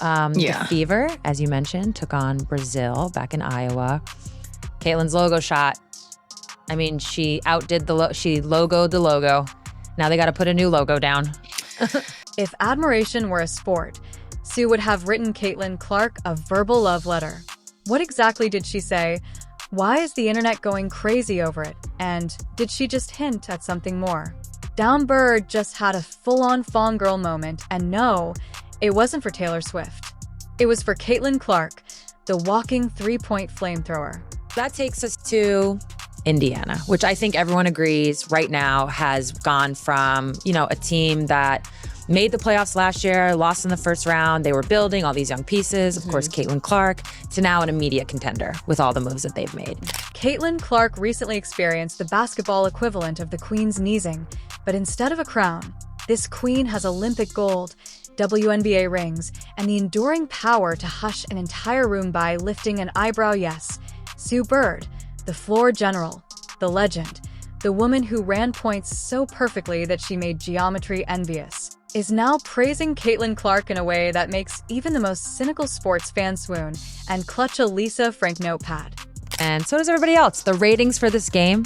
Yeah. The Fever, as you mentioned, took on Brazil back in Iowa. Caitlin's logo shot. I mean, she outdid she logoed the logo. Now they got to put a new logo down. If admiration were a sport, Sue would have written Caitlin Clark a verbal love letter. What exactly did she say? Why is the internet going crazy over it? And did she just hint at something more? Down Bird just had a full-on fangirl moment, and no, it wasn't for Taylor Swift. It was for Caitlin Clark, the walking three-point flamethrower. That takes us to Indiana, which I think everyone agrees right now has gone from, a team that made the playoffs last year, lost in the first round. They were building all these young pieces, of course, Caitlin Clark, to now an immediate contender with all the moves that they've made. Caitlin Clark recently experienced the basketball equivalent of the Queen's sneezing, but instead of a crown, this queen has Olympic gold, WNBA rings, and the enduring power to hush an entire room by lifting an eyebrow. Yes, Sue Bird, the floor general, the legend, the woman who ran points so perfectly that she made geometry envious, is now praising Caitlin Clark in a way that makes even the most cynical sports fan swoon and clutch a Lisa Frank notepad. And so does everybody else. The ratings for this game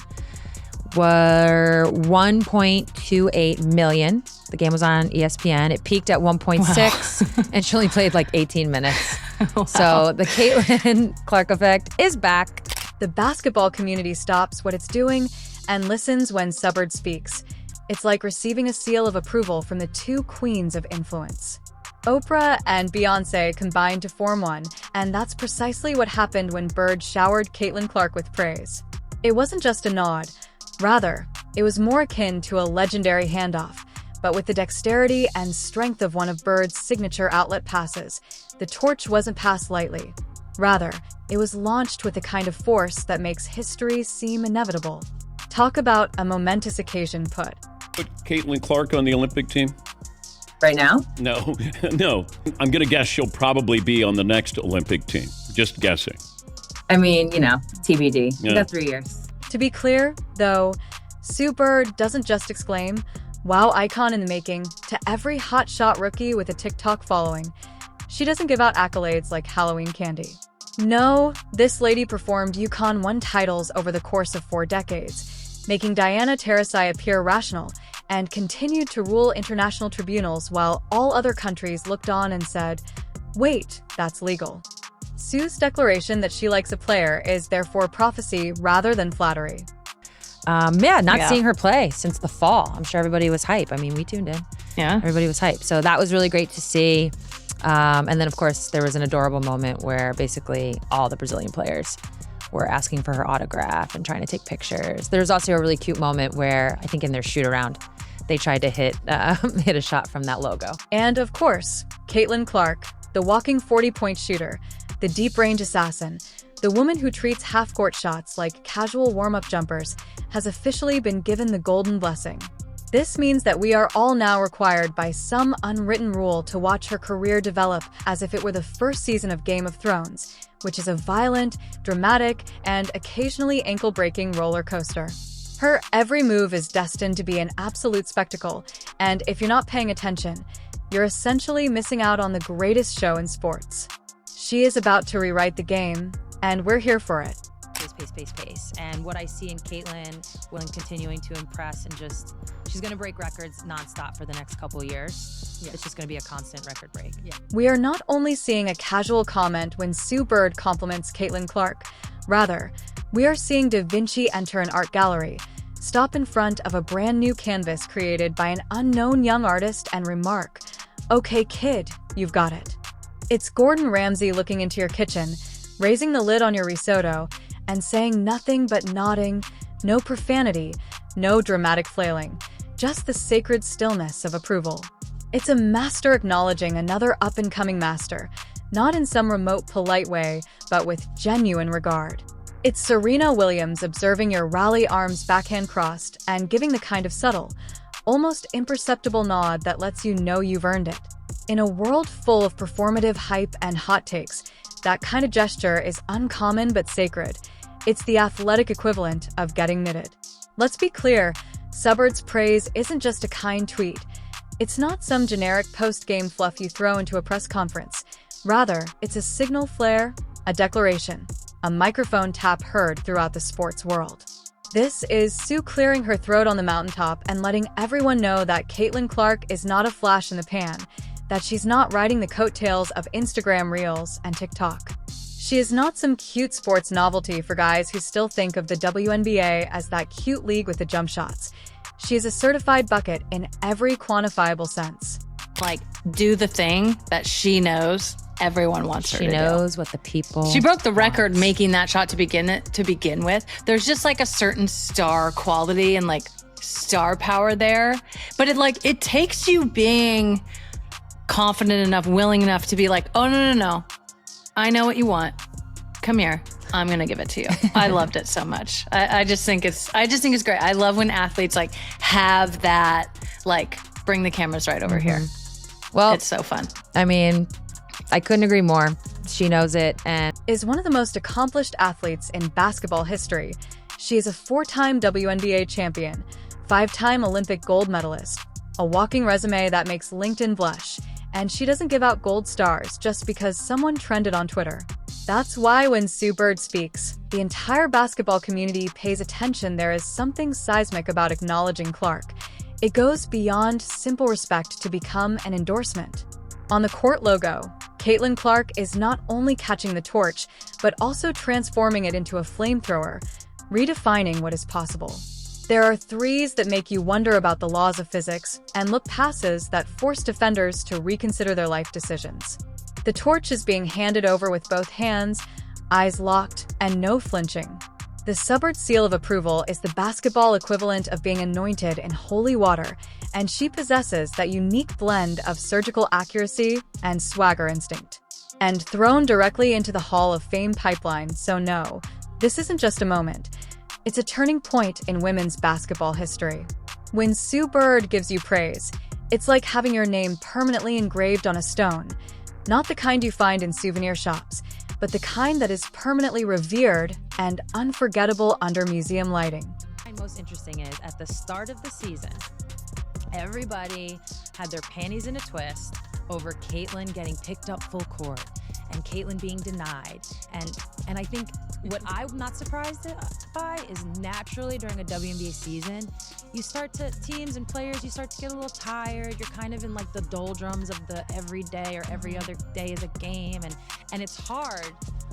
were 1.28 million. The game was on ESPN. It peaked at 1.6, and she only played like 18 minutes. Wow. So the Caitlin Clark effect is back. The basketball community stops what it's doing and listens when Subbird speaks. It's like receiving a seal of approval from the two queens of influence. Oprah and Beyoncé combined to form one, and that's precisely what happened when Bird showered Caitlin Clark with praise. It wasn't just a nod. Rather, it was more akin to a legendary handoff, but with the dexterity and strength of one of Bird's signature outlet passes. The torch wasn't passed lightly. Rather, it was launched with the kind of force that makes history seem inevitable. Talk about a momentous occasion put Caitlin Clark on the Olympic team? Right now? No. I'm going to guess she'll probably be on the next Olympic team. Just guessing. I mean, TBD. You got 3 years. To be clear, though, Sue Bird doesn't just exclaim, "Wow, icon in the making," to every hotshot rookie with a TikTok following. She doesn't give out accolades like Halloween candy. No, this lady performed UConn 1 titles over the course of 4 decades, making Diana Taurasi appear rational, and continued to rule international tribunals while all other countries looked on and said, "Wait, that's legal." Sue's declaration that she likes a player is therefore prophecy rather than flattery. Seeing her play since the fall. I'm sure everybody was hype. I mean, we tuned in. Yeah. Everybody was hype. So that was really great to see. And then, of course, there was an adorable moment where basically all the Brazilian players were asking for her autograph and trying to take pictures. There's also a really cute moment where I think in their shoot around, they tried to hit a shot from that logo. And of course, Caitlin Clark, the walking 40-point shooter, the deep-range assassin, the woman who treats half-court shots like casual warm-up jumpers, has officially been given the golden blessing. This means that we are all now required by some unwritten rule to watch her career develop as if it were the first season of Game of Thrones, which is a violent, dramatic, and occasionally ankle-breaking roller coaster. Her every move is destined to be an absolute spectacle, and if you're not paying attention, you're essentially missing out on the greatest show in sports. She is about to rewrite the game, and we're here for it. Pace. And what I see in Caitlin, continuing to impress, and she's going to break records nonstop for the next couple of years. Yeah. It's just going to be a constant record break. Yeah. We are not only seeing a casual comment when Sue Bird compliments Caitlin Clark. Rather, we are seeing Da Vinci enter an art gallery, stop in front of a brand new canvas created by an unknown young artist and remark, "Okay, kid, you've got it." It's Gordon Ramsay looking into your kitchen, raising the lid on your risotto, and saying nothing but nodding, no profanity, no dramatic flailing, just the sacred stillness of approval. It's a master acknowledging another up-and-coming master, not in some remote polite way, but with genuine regard. It's Serena Williams observing your rally arms backhand crossed and giving the kind of subtle, almost imperceptible nod that lets you know you've earned it. In a world full of performative hype and hot takes, that kind of gesture is uncommon but sacred. It's the athletic equivalent of getting knitted. Let's be clear, Subbird's praise isn't just a kind tweet. It's not some generic post-game fluff you throw into a press conference. Rather, it's a signal flare, a declaration, a microphone tap heard throughout the sports world. This is Sue clearing her throat on the mountaintop and letting everyone know that Caitlin Clark is not a flash in the pan, that she's not riding the coattails of Instagram Reels and TikTok. She is not some cute sports novelty for guys who still think of the WNBA as that cute league with the jump shots. She is a certified bucket in every quantifiable sense. Like, do the thing that she knows everyone wants her to do. She knows what the people She broke the record want. making that shot to begin with. There's just like a certain star quality and like star power there. But it takes you being confident enough, willing enough to be like, oh, no. I know what you want. Come here. I'm going to give it to you. I loved it so much. I just think it's great. I love when athletes like have that, like, bring the cameras right over here. Well, It's so fun. I mean, I couldn't agree more. She knows it and Is one of the most accomplished athletes in basketball history. She is a 4-time WNBA champion, 5-time Olympic gold medalist, a walking resume that makes LinkedIn blush, and she doesn't give out gold stars just because someone trended on Twitter. That's why when Sue Bird speaks, the entire basketball community pays attention. There is something seismic about acknowledging Clark. It goes beyond simple respect to become an endorsement. On the court logo, Caitlin Clark is not only catching the torch, but also transforming it into a flamethrower, redefining what is possible. There are threes that make you wonder about the laws of physics, and look passes that force defenders to reconsider their life decisions. The torch is being handed over with both hands, eyes locked, and no flinching. The Subbard seal of approval is the basketball equivalent of being anointed in holy water, and she possesses that unique blend of surgical accuracy and swagger instinct. And thrown directly into the Hall of Fame pipeline, so no, this isn't just a moment. It's a turning point in women's basketball history. When Sue Bird gives you praise, it's like having your name permanently engraved on a stone. Not the kind you find in souvenir shops, but the kind that is permanently revered and unforgettable under museum lighting. what I find most interesting is at the start of the season, everybody had their panties in a twist over Caitlin getting picked up full court and Caitlin being denied. And I think what I'm not surprised by is naturally during a WNBA season, teams and players, you start to get a little tired. You're kind of in like the doldrums of the every day or every other day is a game. And it's hard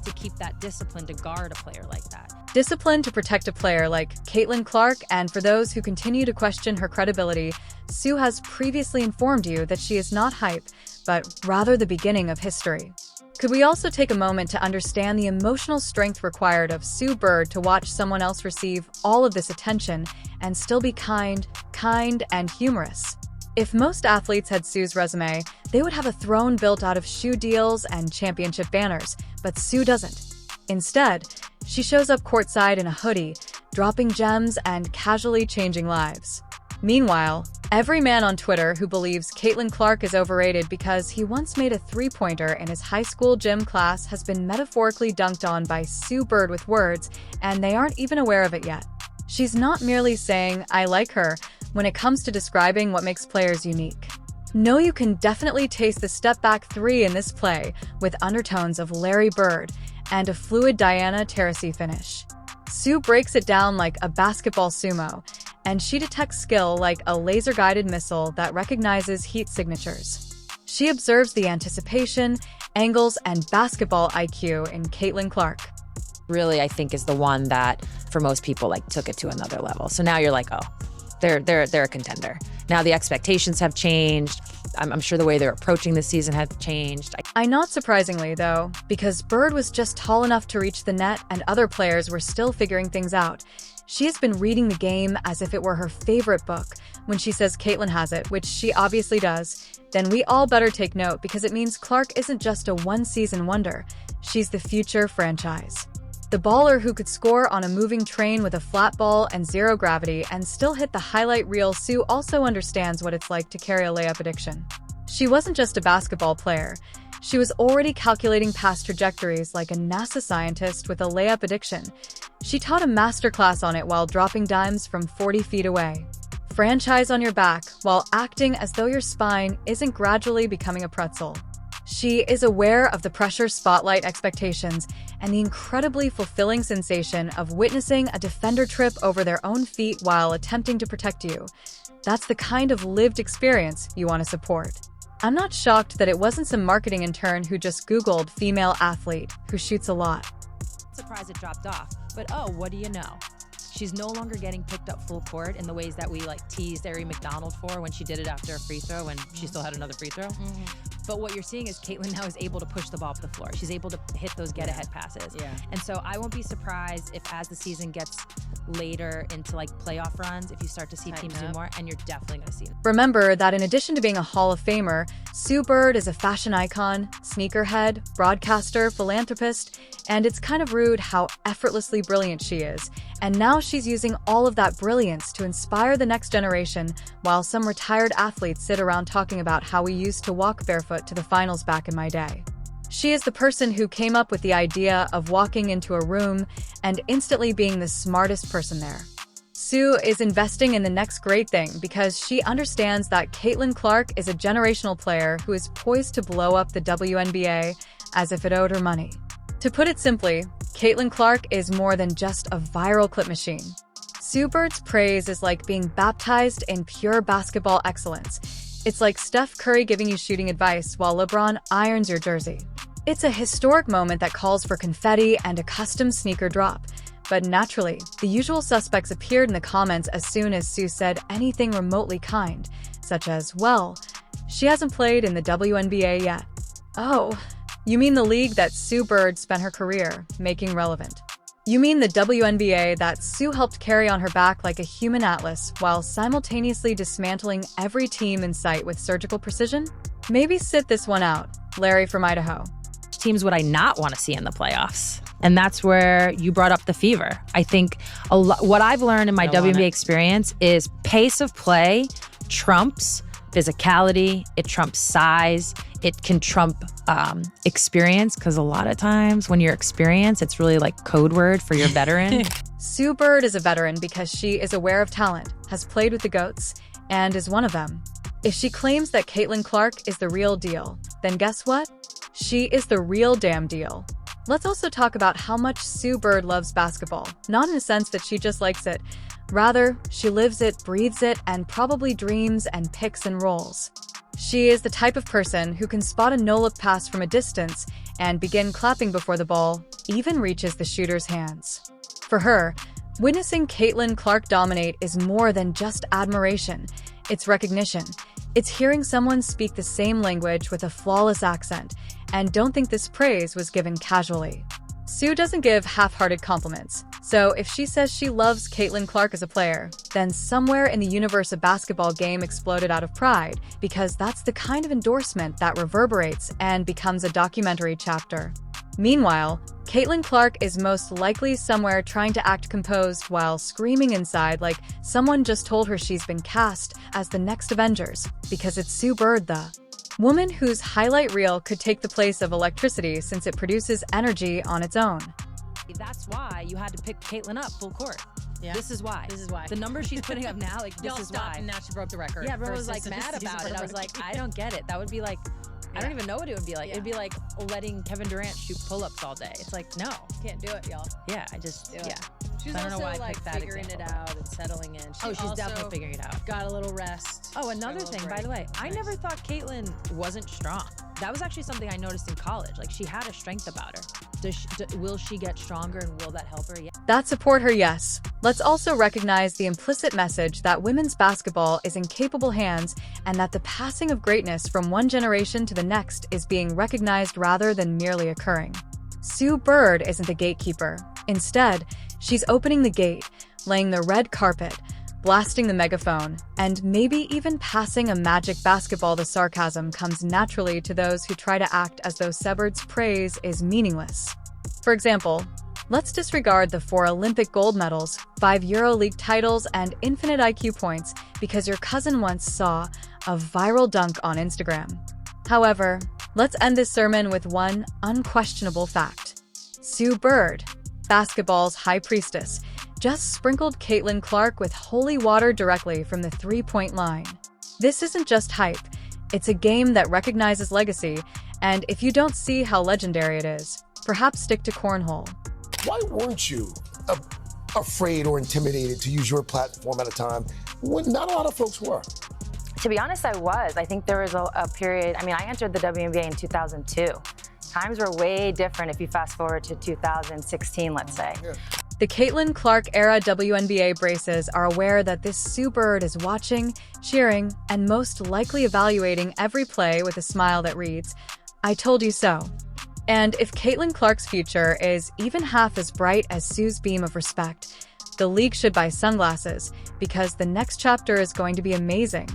to keep that discipline to guard a player like that. Discipline to protect a player like Caitlin Clark, and for those who continue to question her credibility, Sue has previously informed you that she is not hype, but rather the beginning of history. Could we also take a moment to understand the emotional strength required of Sue Bird to watch someone else receive all of this attention and still be kind, and humorous? If most athletes had Sue's resume, they would have a throne built out of shoe deals and championship banners, but Sue doesn't. Instead, she shows up courtside in a hoodie, dropping gems and casually changing lives. Meanwhile, every man on Twitter who believes Caitlin Clark is overrated because he once made a three-pointer in his high school gym class has been metaphorically dunked on by Sue Bird with words, and they aren't even aware of it yet. She's not merely saying, "I like her," when it comes to describing what makes players unique. No, you can definitely taste the step-back three in this play, with undertones of Larry Bird and a fluid Diana Taurasi finish. Sue breaks it down like a basketball sumo, and she detects skill like a laser-guided missile that recognizes heat signatures. She observes the anticipation, angles, and basketball IQ in Caitlin Clark. Really, I think is the one that for most people like took it to another level. So now you're like, oh, they're a contender. Now the expectations have changed. I'm sure the way they're approaching this season has changed. Not surprisingly, though, because Bird was just tall enough to reach the net and other players were still figuring things out. She has been reading the game as if it were her favorite book. When she says Caitlin has it, which she obviously does, then we all better take note because it means Clark isn't just a one-season wonder. She's the future franchise. The baller who could score on a moving train with a flat ball and zero gravity and still hit the highlight reel. Sue also understands what it's like to carry a layup addiction. She wasn't just a basketball player. She was already calculating past trajectories like a NASA scientist with a layup addiction. She taught a masterclass on it while dropping dimes from 40 feet away. Franchise on your back while acting as though your spine isn't gradually becoming a pretzel. She is aware of the pressure, spotlight, expectations, and the incredibly fulfilling sensation of witnessing a defender trip over their own feet while attempting to protect you. That's the kind of lived experience you want to support. I'm not shocked that it wasn't some marketing intern who just Googled female athlete who shoots a lot. Surprised it dropped off, but oh, what do you know? She's no longer getting picked up full court in the ways that we teased Ari McDonald for when she did it after a free throw when she still had another free throw. But what you're seeing is Caitlin now is able to push the ball up the floor. She's able to hit those get-ahead passes. And so I won't be surprised if as the season gets later into playoff runs, if you start to see teams do more, and you're definitely going to see them. Remember that in addition to being a Hall of Famer, Sue Bird is a fashion icon, sneakerhead, broadcaster, philanthropist, and it's kind of rude how effortlessly brilliant she is. And now she's using all of that brilliance to inspire the next generation, while some retired athletes sit around talking about how we used to walk barefoot to the finals back in my day. She is the person who came up with the idea of walking into a room and instantly being the smartest person there. Sue is investing in the next great thing because she understands that Caitlin Clark is a generational player who is poised to blow up the WNBA as if it owed her money. To put it simply, Caitlin Clark is more than just a viral clip machine. Sue Bird's praise is like being baptized in pure basketball excellence. It's like Steph Curry giving you shooting advice while LeBron irons your jersey. It's a historic moment that calls for confetti and a custom sneaker drop. But naturally, the usual suspects appeared in the comments as soon as Sue said anything remotely kind, such as, well, she hasn't played in the WNBA yet. Oh, you mean the league that Sue Bird spent her career making relevant? You mean the WNBA that Sue helped carry on her back like a human atlas while simultaneously dismantling every team in sight with surgical precision? Maybe sit this one out, Larry from Idaho. Teams would I not want to see in the playoffs? And that's where you brought up the fever. I think what I've learned in my WNBA experience is pace of play trumps physicality, it trumps size, it can trump experience, because a lot of times when you're experienced, it's really like code word for your veteran. Sue Bird is a veteran because she is aware of talent, has played with the GOATs, and is one of them. If she claims that Caitlin Clark is the real deal, then guess what? She is the real damn deal. Let's also talk about how much Sue Bird loves basketball, not in a sense that she just likes it. Rather, she lives it, breathes it, and probably dreams and picks and rolls. She is the type of person who can spot a no-look pass from a distance and begin clapping before the ball even reaches the shooter's hands. For her, witnessing Caitlin Clark dominate is more than just admiration. It's recognition. It's hearing someone speak the same language with a flawless accent, and don't think this praise was given casually. Sue doesn't give half-hearted compliments, so if she says she loves Caitlin Clark as a player, then somewhere in the universe a basketball game exploded out of pride, because that's the kind of endorsement that reverberates and becomes a documentary chapter. Meanwhile, Caitlin Clark is most likely somewhere trying to act composed while screaming inside like someone just told her she's been cast as the next Avengers, because it's Sue Bird, the woman whose highlight reel could take the place of electricity since it produces energy on its own. That's why you had to pick Caitlin up full court. Yeah. This is why. The numbers she's putting up now, this Y'all is stopped why. And now she broke the record. Yeah, everyone was mad about it. I was like, I don't get it. That would be like, I don't even know what it would be like. It'd be like letting Kevin Durant shoot pull-ups all day. It's like, no. Can't do it, y'all. Yeah, I just, yeah. She's I don't know also why I picked that figuring it example. out and settling in. She's definitely figuring it out. Got a little rest. Oh, another thing, by the way, I never thought Caitlin wasn't strong. That was actually something I noticed in college. Like, she had a strength about her. Will she get stronger, and will that help her? Yeah. That support her, yes. Let's also recognize the implicit message that women's basketball is in capable hands and that the passing of greatness from one generation to the next is being recognized rather than merely occurring. Sue Bird isn't the gatekeeper. Instead, she's opening the gate, laying the red carpet, blasting the megaphone, and maybe even passing a magic basketball. The sarcasm comes naturally to those who try to act as though Bird's praise is meaningless. For example, let's disregard the 4 Olympic gold medals, 5 EuroLeague titles, and infinite IQ points because your cousin once saw a viral dunk on Instagram. However, let's end this sermon with one unquestionable fact. Sue Bird, basketball's high priestess, just sprinkled Caitlin Clark with holy water directly from the three-point line. This isn't just hype. It's a game that recognizes legacy, And if you don't see how legendary it is, perhaps stick to cornhole. Why weren't you afraid or intimidated to use your platform at a time when not a lot of folks were? To be honest, I was. I think there was a period, I mean, I entered the WNBA in 2002. Times were way different if you fast forward to 2016, let's say. Yeah. The Caitlin Clark-era WNBA braces are aware that this Sue Bird is watching, cheering, and most likely evaluating every play with a smile that reads, "I told you so." And if Caitlin Clark's future is even half as bright as Sue's beam of respect, the league should buy sunglasses, because the next chapter is going to be amazing.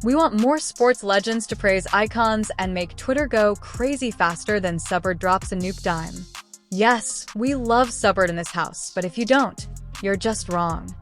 We want more sports legends to praise icons and make Twitter go crazy faster than Subbird drops a nuke dime. Yes, we love Subbird in this house, but if you don't, you're just wrong.